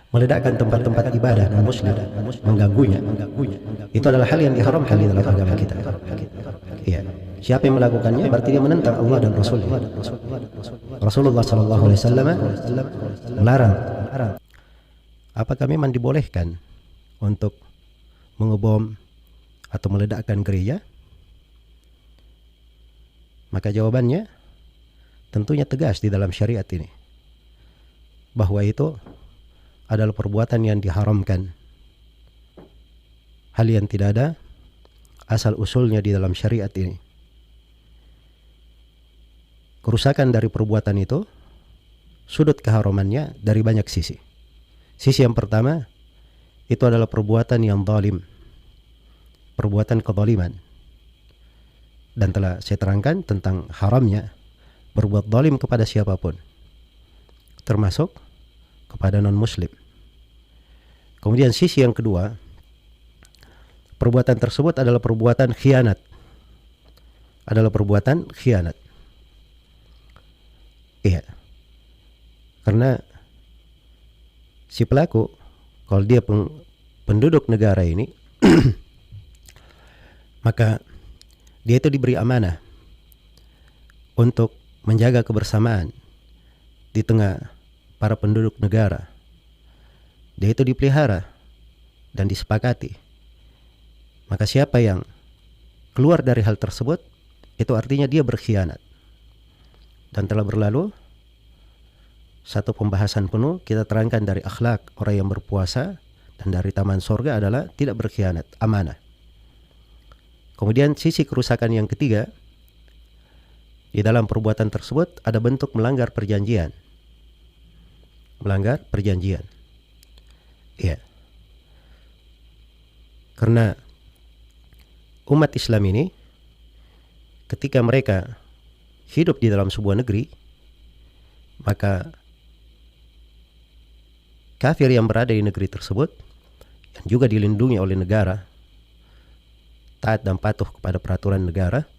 meledakkan tempat-tempat ibadah non-muslim, mengganggunya, itu adalah hal yang diharamkan di dalam agama kita. Iya. Siapa yang melakukannya berarti dia menentang Allah dan Rasulnya. Rasulullah SAW melarang. Apakah memang dibolehkan untuk mengebom atau meledakkan gereja? Maka jawabannya tentunya tegas di dalam syariat ini, bahwa itu adalah perbuatan yang diharamkan, hal yang tidak ada asal usulnya di dalam syariat ini. Kerusakan dari perbuatan itu, sudut keharamannya dari banyak sisi. Sisi yang pertama, itu adalah perbuatan yang zalim, perbuatan kezaliman. Dan telah saya terangkan tentang haramnya berbuat zalim kepada siapapun, termasuk kepada non-muslim. Kemudian sisi yang kedua, perbuatan tersebut adalah perbuatan khianat. Adalah perbuatan khianat. Iya. Karena si pelaku, kalau dia penduduk negara ini, maka dia itu diberi amanah untuk menjaga kebersamaan di tengah para penduduk negara. Dia itu dipelihara dan disepakati. Maka siapa yang keluar dari hal tersebut, itu artinya dia berkhianat. Dan telah berlalu satu pembahasan penuh, kita terangkan dari akhlak orang yang berpuasa dan dari taman surga adalah tidak berkhianat, amanah. Kemudian sisi kerusakan yang ketiga, di dalam perbuatan tersebut ada bentuk melanggar perjanjian. Melanggar perjanjian. Iya. Karena umat Islam ini ketika mereka hidup di dalam sebuah negeri, maka kafir yang berada di negeri tersebut yang juga dilindungi oleh negara, taat dan patuh kepada peraturan negara,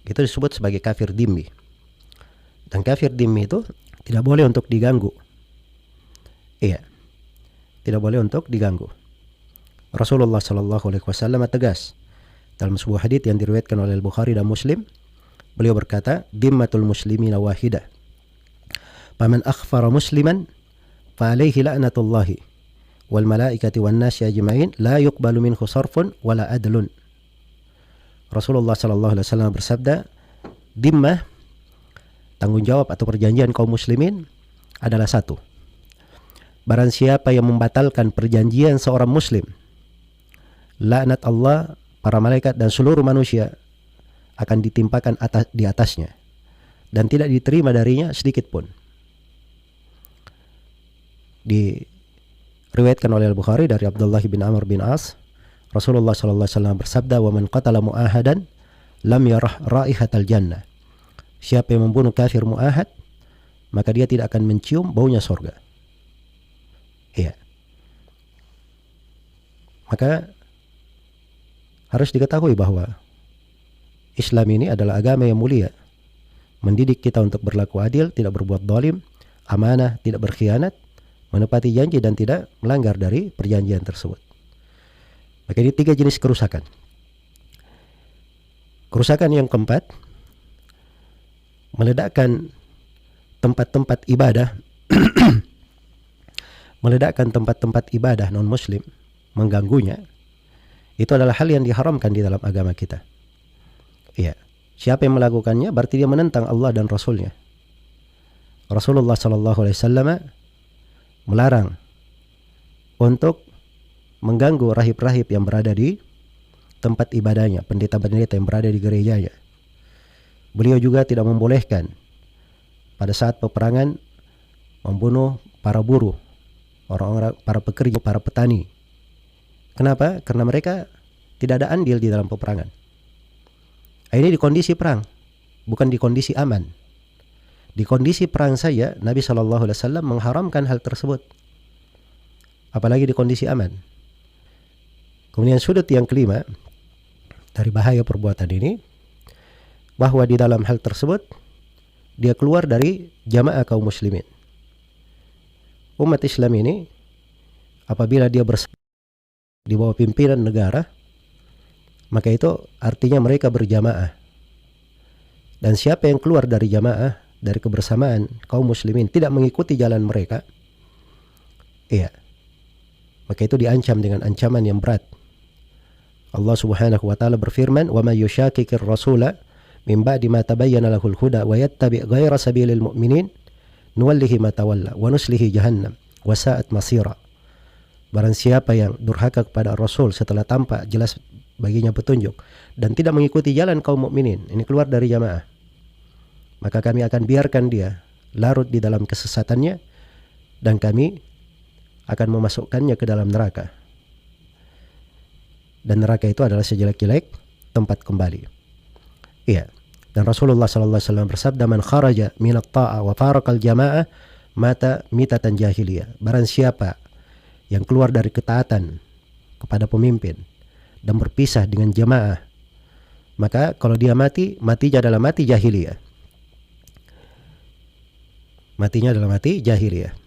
itu disebut sebagai kafir dhimmi. Dan kafir dhimmi itu tidak boleh untuk diganggu. Iya. Tidak boleh untuk diganggu. Rasulullah SAW tegas dalam sebuah hadits yang diriwayatkan oleh Al-Bukhari dan Muslim. Beliau berkata, "Dhimmatul muslimina wahidah. Faman akhfara musliman fa alaihi la'natullahi wal malaikati wan nasi ajma'in la yuqbalu minhu sarfun wala adlun." Rasulullah SAW bersabda, dhimmah, tanggung jawab atau perjanjian kaum muslimin adalah satu. Barang siapa yang membatalkan perjanjian seorang muslim, laknat Allah, para malaikat dan seluruh manusia akan ditimpakan di atasnya dan tidak diterima darinya sedikit pun. Diriwayatkan oleh Al-Bukhari dari Abdullah bin Amr bin As, Rasulullah SAW bersabda, "Wa man qatala mu'ahadan lam yarah raihatal jannah." Siapa yang membunuh kafir mu'ahad, maka dia tidak akan mencium baunya surga. Iya. Maka harus diketahui bahwa Islam ini adalah agama yang mulia, mendidik kita untuk berlaku adil, tidak berbuat zalim, amanah, tidak berkhianat, menepati janji dan tidak melanggar dari perjanjian tersebut. Maka ini 3 jenis kerusakan. Kerusakan yang keempat, meledakkan tempat-tempat ibadah meledakkan tempat-tempat ibadah non-muslim, mengganggunya, itu adalah hal yang diharamkan di dalam agama kita. Iya. Siapa yang melakukannya berarti dia menentang Allah dan Rasulnya. Rasulullah SAW melarang untuk mengganggu rahib-rahib yang berada di tempat ibadahnya, pendeta-pendeta yang berada di gerejanya. Beliau juga tidak membolehkan pada saat peperangan membunuh para buruh, orang-orang, para pekerja, para petani. Kenapa? Karena mereka tidak ada andil di dalam peperangan. Ini di kondisi perang, bukan di kondisi aman. Di kondisi perang saja Nabi SAW mengharamkan hal tersebut, apalagi di kondisi aman. Kemudian sudut yang kelima dari bahaya perbuatan ini, bahwa di dalam hal tersebut dia keluar dari jamaah kaum muslimin. Umat Islam ini apabila dia di bawah pimpinan negara, maka itu artinya mereka berjamaah. Dan siapa yang keluar dari jamaah, dari kebersamaan kaum muslimin, tidak mengikuti jalan mereka, iya, maka itu diancam dengan ancaman yang berat. Allah Subhanahu wa taala berfirman, "Wa may yushaqiqir rasula min ba'di ma tabayyana lahul huda wa yattabi' ghayra sabilil mu'minin nuwallihi ma tawalla wa nuslihi jahannam wa sa'at masira." Barang siapa yang durhaka kepada Rasul setelah tampak jelas baginya petunjuk dan tidak mengikuti jalan kaum mukminin, ini keluar dari jamaah, maka kami akan biarkan dia larut di dalam kesesatannya dan kami akan memasukkannya ke dalam neraka. Dan neraka itu adalah sejelek-jelek tempat kembali. Iya. Dan Rasulullah sallallahu alaihi wasallam bersabda, "Man kharaja minat ta'a wa faraqal jamaah mata mitatan jahiliyah." Barang siapa yang keluar dari ketaatan kepada pemimpin dan berpisah dengan jamaah, maka kalau dia mati, matinya adalah mati jahiliyah. Matinya adalah mati jahiliyah.